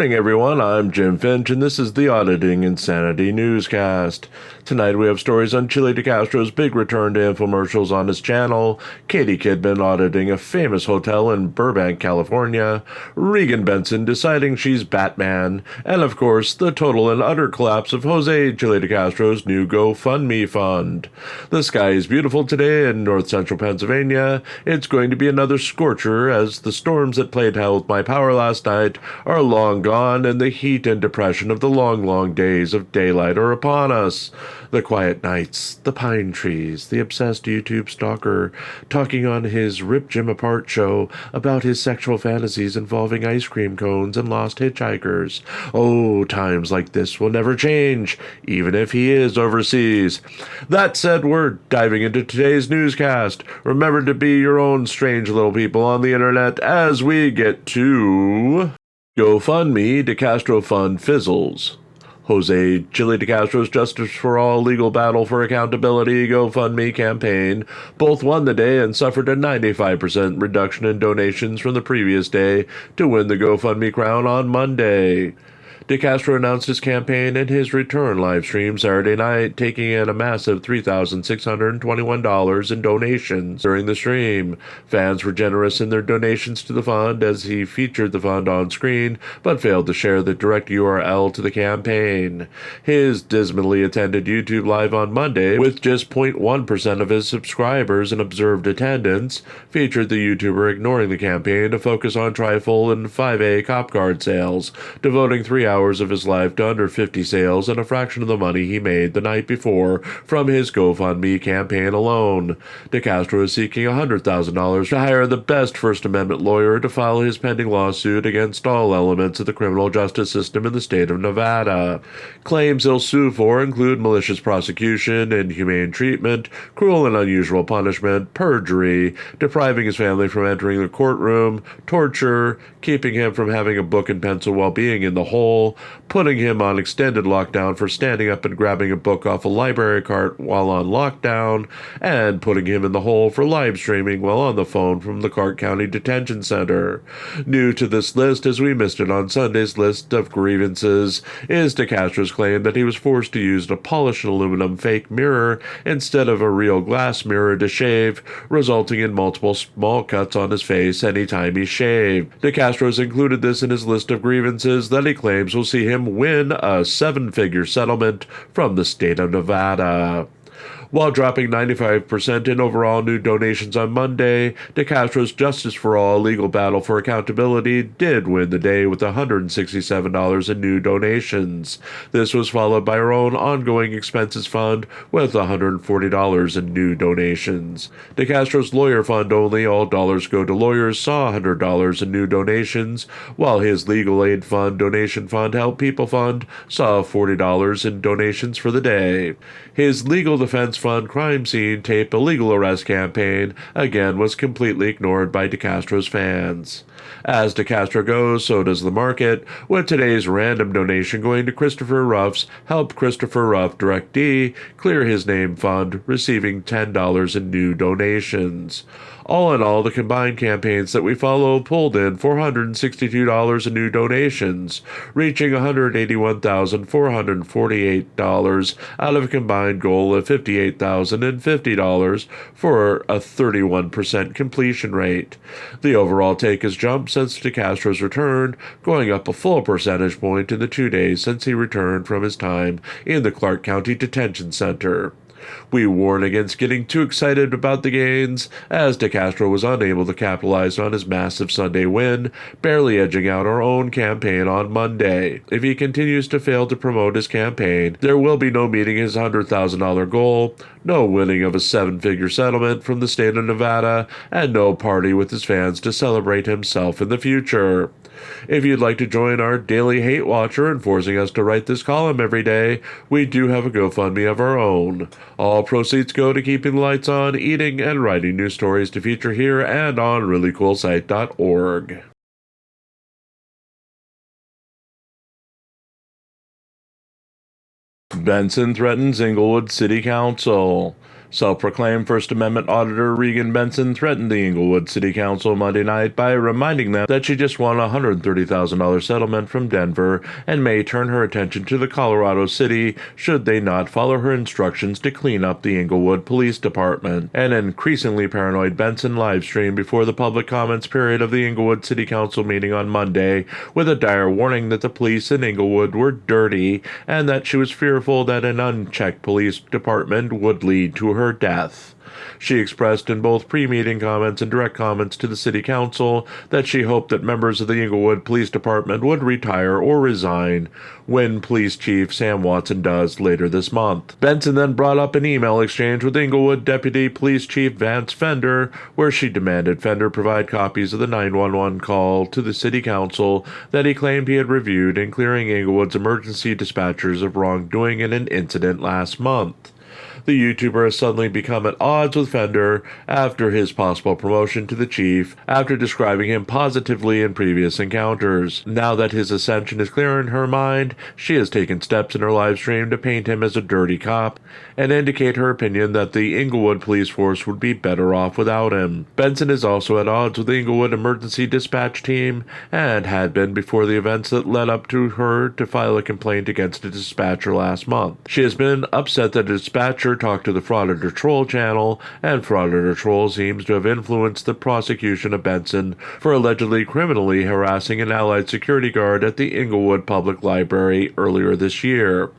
morning, everyone. I'm Jim Finch, and this is the Auditing Insanity Newscast. Tonight we have stories on DeCastro's big return to infomercials on his channel, Katie Kidman auditing a famous hotel in Burbank, California, Regan Benson deciding she's Batman, and of course, the total and utter collapse of Jose DeCastro's new GoFundMe fund. The sky is beautiful today in north central Pennsylvania. It's going to be another scorcher as the storms that played hell with my power last night are long gone, and the heat and depression of the long days of daylight are upon us. The quiet nights, the pine trees, the obsessed YouTube stalker talking on his Rip Jim Apart show about his sexual fantasies involving ice cream cones and lost hitchhikers. Oh, times like this will never change, even if he is overseas. That said, we're diving into today's newscast. Remember to be your own strange little people on the internet as we get to GoFundMe DeCastro Fund Fizzles. Jose DeCastro's Justice for All legal battle for accountability GoFundMe campaign both won the day and suffered a 95% reduction in donations from the previous day to win the GoFundMe crown on Monday. DeCastro announced his campaign in his return live stream Saturday night, taking in a massive $3,621 in donations during the stream. Fans were generous in their donations to the fund as he featured the fund on screen, but failed to share the direct URL to the campaign. His dismally attended YouTube Live on Monday, with just 0.1% of his subscribers in observed attendance, featured the YouTuber ignoring the campaign to focus on trifle and 5A cop card sales, devoting 3 hours of his life to under 50 sales and a fraction of the money he made the night before from his GoFundMe campaign alone. DeCastro is seeking $100,000 to hire the best First Amendment lawyer to file his pending lawsuit against all elements of the criminal justice system in the state of Nevada. Claims he'll sue for include malicious prosecution, inhumane treatment, cruel and unusual punishment, perjury, depriving his family from entering the courtroom, torture, keeping him from having a book and pencil while being in the hole, putting him on extended lockdown for standing up and grabbing a book off a library cart while on lockdown, and putting him in the hole for live streaming while on the phone from the Clark County Detention Center. New to this list, as we missed it on Sunday's list of grievances, is DeCastro's claim that he was forced to use a polished aluminum fake mirror instead of a real glass mirror to shave, resulting in multiple small cuts on his face anytime he shaved. DeCastro's included this in his list of grievances that he claims will see him win a 7-figure settlement from the state of Nevada. While dropping 95% in overall new donations on Monday, DeCastro's Justice for All legal battle for accountability did win the day with $167 in new donations. This was followed by our own ongoing expenses fund with $140 in new donations. DeCastro's lawyer fund only, all dollars go to lawyers, saw $100 in new donations, while his legal aid fund, donation fund, Help People fund saw $40 in donations for the day. His legal defense fund crime scene tape illegal arrest campaign again was completely ignored by DeCastro's fans. As DeCastro goes, so does the market, with today's random donation going to Christopher Ruff's Help Christopher Ruff Direct D Clear His Name fund, receiving $10 in new donations. All in all, the combined campaigns that we follow pulled in $462 in new donations, reaching $181,448 out of a combined goal of $58,050 for a 31% completion rate. The overall take has jumped since DeCastro's return, going up a full percentage point in the 2 days since he returned from his time in the Clark County Detention Center. We warn against getting too excited about the gains, as DeCastro was unable to capitalize on his massive Sunday win, barely edging out our own campaign on Monday. If he continues to fail to promote his campaign, there will be no meeting his $100,000 goal, no winning of a 7-figure settlement from the state of Nevada, and no party with his fans to celebrate himself in the future. If you'd like to join our daily hate watcher and forcing us to write this column every day, we do have a GoFundMe of our own. All proceeds go to keeping the lights on, eating, and writing news stories to feature here and on ReallyCoolSite.org. Benson threatens Englewood City Council. Self-proclaimed First Amendment Auditor Regan Benson threatened the Englewood City Council Monday night by reminding them that she just won a $130,000 settlement from Denver and may turn her attention to the Colorado City should they not follow her instructions to clean up the Englewood Police Department. An increasingly paranoid Benson livestreamed before the public comments period of the Englewood City Council meeting on Monday with a dire warning that the police in Englewood were dirty and that she was fearful that an unchecked police department would lead to her death. She expressed in both pre-meeting comments and direct comments to the City Council that she hoped that members of the Englewood Police Department would retire or resign when Police Chief Sam Watson does later this month. Benson then brought up an email exchange with Englewood Deputy Police Chief Vance Fender, where she demanded Fender provide copies of the 911 call to the City Council that he claimed he had reviewed in clearing Englewood's emergency dispatchers of wrongdoing in an incident last month. The YouTuber has suddenly become at odds with Fender after his possible promotion to the chief, after describing him positively in previous encounters. Now that his ascension is clear in her mind, she has taken steps in her livestream to paint him as a dirty cop and indicate her opinion that the Englewood police force would be better off without him. Benson is also at odds with the Englewood emergency dispatch team and had been before the events that led up to her to file a complaint against a dispatcher last month. She has been upset that a dispatcher talked to the Frauditor Troll channel, and Frauditor Troll seems to have influenced the prosecution of Benson for allegedly criminally harassing an allied security guard at the Englewood Public Library earlier this year.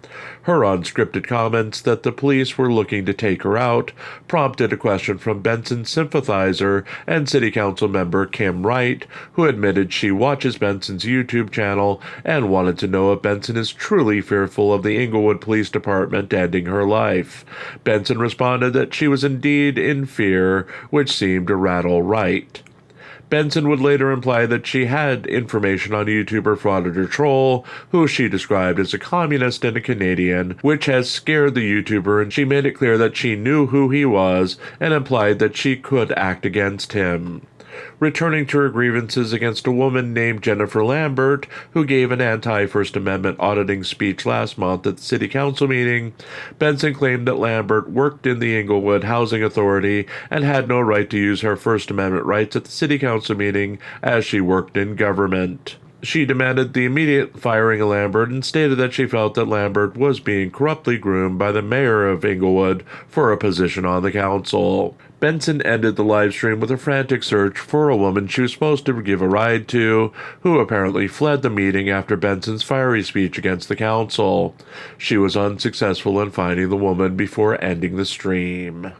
Her unscripted comments that the police were looking to take her out prompted a question from Benson's sympathizer and City Council member Kim Wright, who admitted she watches Benson's YouTube channel and wanted to know if Benson is truly fearful of the Englewood Police Department ending her life. Benson responded that she was indeed in fear, which seemed to rattle Wright. Benson would later imply that she had information on YouTuber Frauditor Troll, who she described as a communist and a Canadian, which has scared the YouTuber, and she made it clear that she knew who he was and implied that she could act against him. Returning to her grievances against a woman named Jennifer Lambert, who gave an anti-First Amendment auditing speech last month at the City Council meeting, Benson claimed that Lambert worked in the Englewood Housing Authority and had no right to use her First Amendment rights at the City Council meeting as she worked in government. She demanded the immediate firing of Lambert and stated that she felt that Lambert was being corruptly groomed by the mayor of Englewood for a position on the council. Benson ended the livestream with a frantic search for a woman she was supposed to give a ride to, who apparently fled the meeting after Benson's fiery speech against the council. She was unsuccessful in finding the woman before ending the stream.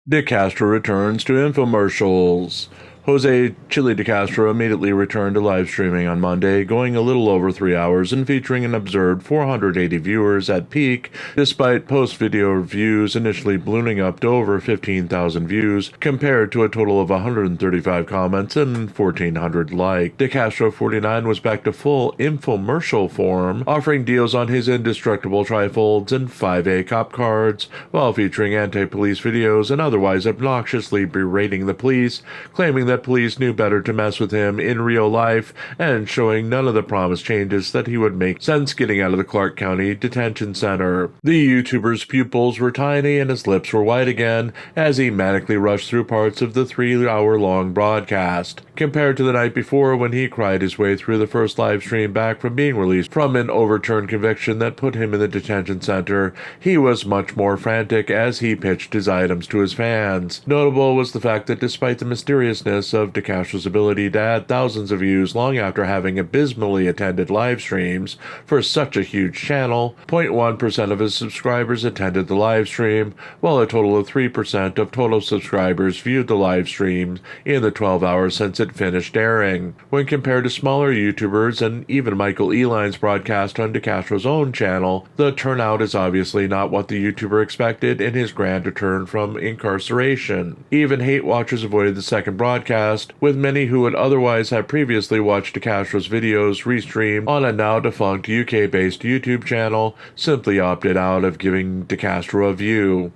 DeCastro returns to Infomercials. Jose Chili DeCastro immediately returned to live streaming on Monday, going a little over 3 hours and featuring an absurd 480 viewers at peak, despite post-video views initially ballooning up to over 15,000 views, compared to a total of 135 comments and 1,400 likes. DeCastro 49 was back to full infomercial form, offering deals on his indestructible trifolds and 5A cop cards, while featuring anti-police videos and otherwise obnoxiously berating the police, claiming that police knew better to mess with him in real life and showing none of the promised changes that he would make since getting out of the Clark County Detention Center. The YouTuber's pupils were tiny and his lips were white again as he manically rushed through parts of the 3-hour-long broadcast. Compared to the night before when he cried his way through the first live stream back from being released from an overturned conviction that put him in the detention center, he was much more frantic as he pitched his items to his fans. Notable was the fact that despite the mysteriousness of DeCastro's ability to add thousands of views long after having abysmally attended live streams for such a huge channel, 0.1% of his subscribers attended the live stream, while a total of 3% of total subscribers viewed the live stream in the 12 hours since it finished airing. When compared to smaller YouTubers and even Michael Eline's broadcast on DeCastro's own channel, the turnout is obviously not what the YouTuber expected in his grand return from incarceration. Even hate watchers avoided the second broadcast, with many who would otherwise have previously watched DeCastro's videos restreamed on a now-defunct UK-based YouTube channel simply opted out of giving DeCastro a view.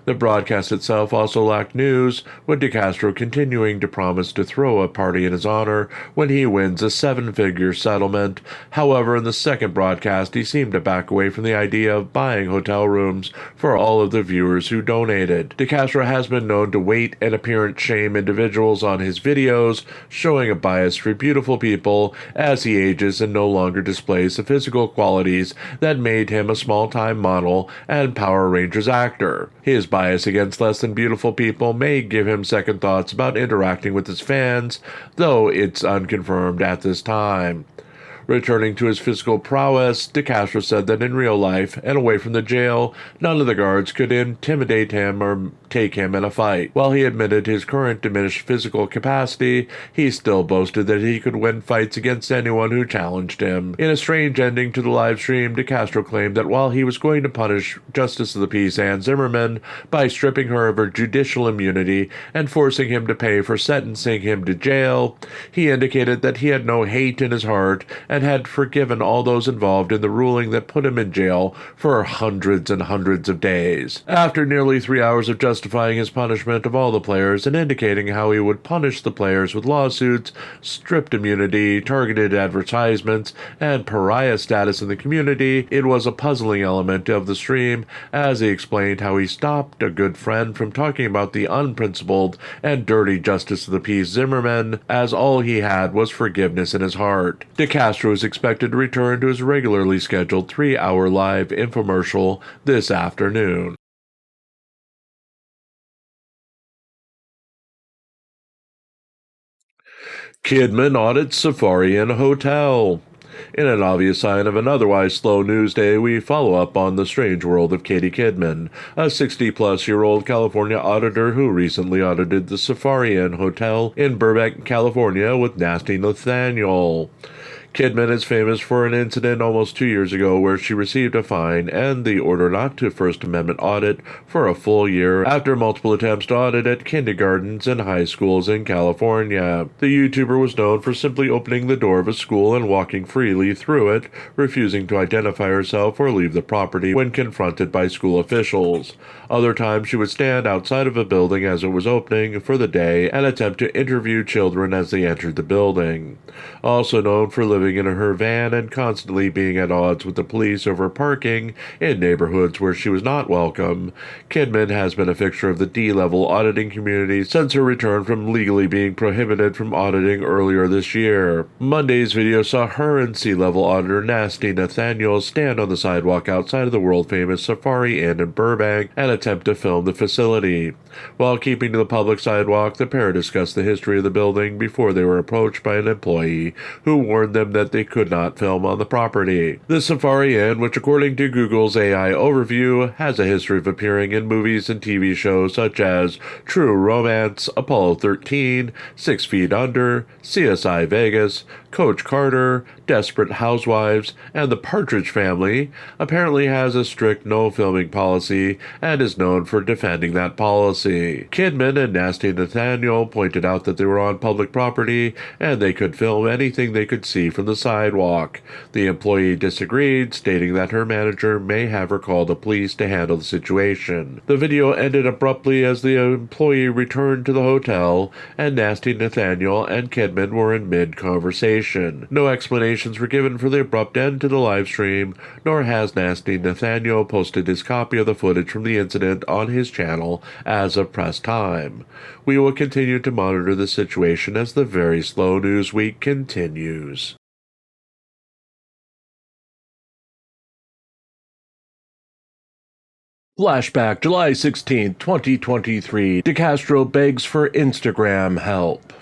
The broadcast itself also lacked news, with DeCastro continuing to promise to throw a party in his honor when he wins a seven-figure settlement. However, in the second broadcast, he seemed to back away from the idea of buying hotel rooms for all of the viewers who donated. DeCastro has been known to weight and appearance shame individuals on his videos, showing a bias for beautiful people as he ages and no longer displays the physical qualities that made him a small-time model and Power Rangers actor. His bias against less than beautiful people may give him second thoughts about interacting with his fans, though it's unconfirmed at this time. Returning to his physical prowess, DeCastro said that in real life and away from the jail, none of the guards could intimidate him or take him in a fight. While he admitted his current diminished physical capacity, he still boasted that he could win fights against anyone who challenged him. In a strange ending to the live stream, DeCastro claimed that while he was going to punish Justice of the Peace Ann Zimmerman by stripping her of her judicial immunity and forcing him to pay for sentencing him to jail, he indicated that he had no hate in his heart and had forgiven all those involved in the ruling that put him in jail for hundreds and hundreds of days. After nearly 3 hours of justifying his punishment of all the players and indicating how he would punish the players with lawsuits, stripped immunity, targeted advertisements, and pariah status in the community, it was a puzzling element of the stream as he explained how he stopped a good friend from talking about the unprincipled and dirty Justice of the Peace Zimmerman, as all he had was forgiveness in his heart. DeCastro is expected to return to his regularly scheduled 3-hour live infomercial this afternoon. Kidman audits Safari Inn Hotel. In an obvious sign of an otherwise slow news day, we follow up on the strange world of Katie Kidman, a 60-plus-year-old California auditor who recently audited the Safari Inn Hotel in Burbank, California with Nasty Nathaniel. Kidman is famous for an incident almost 2 years ago where she received a fine and the order not to First Amendment audit for a full year after multiple attempts to audit at kindergartens and high schools in California. The YouTuber was known for simply opening the door of a school and walking freely through it, refusing to identify herself or leave the property when confronted by school officials. Other times she would stand outside of a building as it was opening for the day and attempt to interview children as they entered the building. Also known for living in her van and constantly being at odds with the police over parking in neighborhoods where she was not welcome, Kidman has been a fixture of the D-level auditing community since her return from legally being prohibited from auditing earlier this year. Monday's video saw her and C-level auditor Nasty Nathaniel stand on the sidewalk outside of the world-famous Safari Inn in Burbank and attempt to film the facility. While keeping to the public sidewalk, the pair discussed the history of the building before they were approached by an employee who warned them that they could not film on the property. The Safari Inn, which according to Google's AI overview, has a history of appearing in movies and TV shows such as True Romance, Apollo 13, 6 Feet Under, CSI Vegas, Coach Carter, Desperate Housewives, and The Partridge Family, apparently has a strict no-filming policy and is known for defending that policy. Kidman and Nasty Nathaniel pointed out that they were on public property and they could film anything they could see from the sidewalk. The employee disagreed, stating that her manager may have her call the police to handle the situation. The video ended abruptly as the employee returned to the hotel and Nasty Nathaniel and Kidman were in mid-conversation. No explanations were given for the abrupt end to the live stream, nor has Nasty Nathaniel posted his copy of the footage from the incident on his channel as of press time. We will continue to monitor the situation as the very slow news week continues. Flashback, July 16, 2023. DeCastro begs for Instagram help.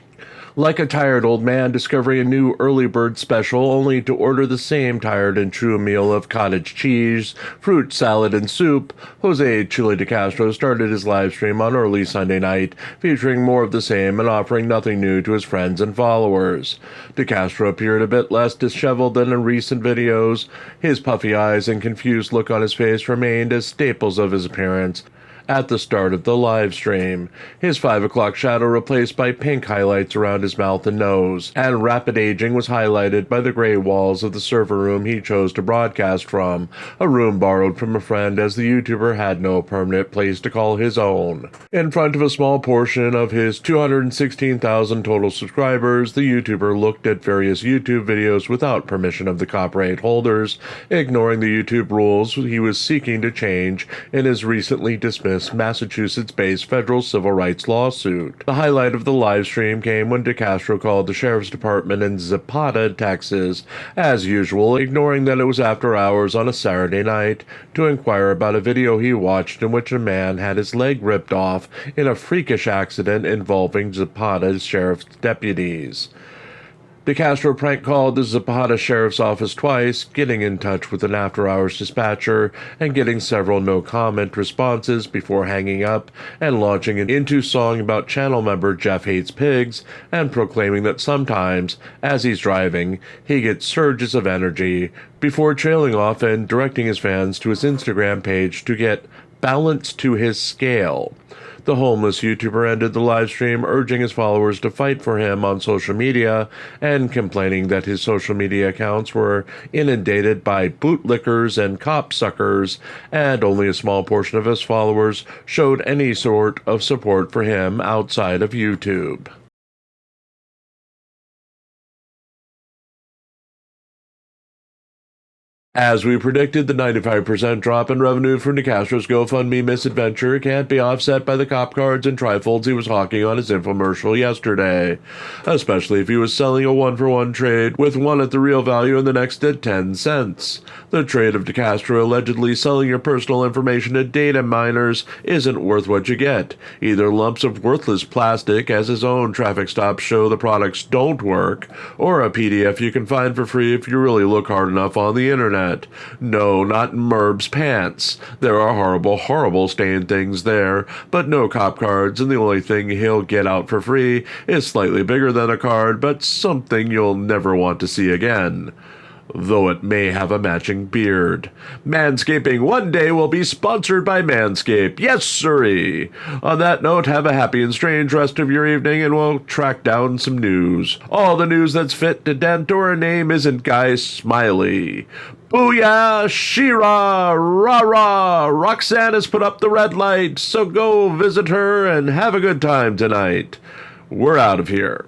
Like a tired old man discovering a new early bird special only to order the same tired and true meal of cottage cheese, fruit salad, and soup, Jose Chili DeCastro started his live stream on early Sunday night, featuring more of the same and offering nothing new to his friends and followers. DeCastro appeared a bit less disheveled than in recent videos. His puffy eyes and confused look on his face remained as staples of his appearance, at the start of the live stream, his 5 o'clock shadow replaced by pink highlights around his mouth and nose, and rapid aging was highlighted by the gray walls of the server room he chose to broadcast from, a room borrowed from a friend as the YouTuber had no permanent place to call his own. In front of a small portion of his 216,000 total subscribers, the YouTuber looked at various YouTube videos without permission of the copyright holders, ignoring the YouTube rules he was seeking to change in his recently dismissed Massachusetts-based federal civil rights lawsuit. The highlight of the live stream came when DeCastro called the sheriff's department in Zapata, Texas, as usual, ignoring that it was after hours on a Saturday night, to inquire about a video he watched in which a man had his leg ripped off in a freakish accident involving Zapata's sheriff's deputies. DeCastro prank called the Zapata Sheriff's Office twice, getting in touch with an after-hours dispatcher and getting several no-comment responses before hanging up and launching into song about channel member Jeff Hates Pigs and proclaiming that sometimes, as he's driving, he gets surges of energy, before trailing off and directing his fans to his Instagram page to get balance to his scale. The homeless YouTuber ended the live stream urging his followers to fight for him on social media and complaining that his social media accounts were inundated by bootlickers and copsuckers, and only a small portion of his followers showed any sort of support for him outside of YouTube. As we predicted, the 95% drop in revenue from DeCastro's GoFundMe misadventure can't be offset by the cop cards and trifolds he was hawking on his infomercial yesterday, especially if he was selling a one-for-one trade with one at the real value and the next at 10 cents. The trade of DeCastro allegedly selling your personal information to data miners isn't worth what you get, either lumps of worthless plastic, as his own traffic stops show the products don't work, or a PDF you can find for free if you really look hard enough on the internet. No, not Merb's pants. There are horrible, horrible stained things there, but no cop cards, and the only thing he'll get out for free is slightly bigger than a card, but something you'll never want to see again, though it may have a matching beard. Manscaping one day will be sponsored by Manscaped. Yes, sirree. On that note, have a happy and strange rest of your evening, and we'll track down some news. All the news that's fit to dent or a name isn't Guy Smiley. Booyah, She-Ra, rah-rah, Roxanne has put up the red light, so go visit her and have a good time tonight. We're out of here.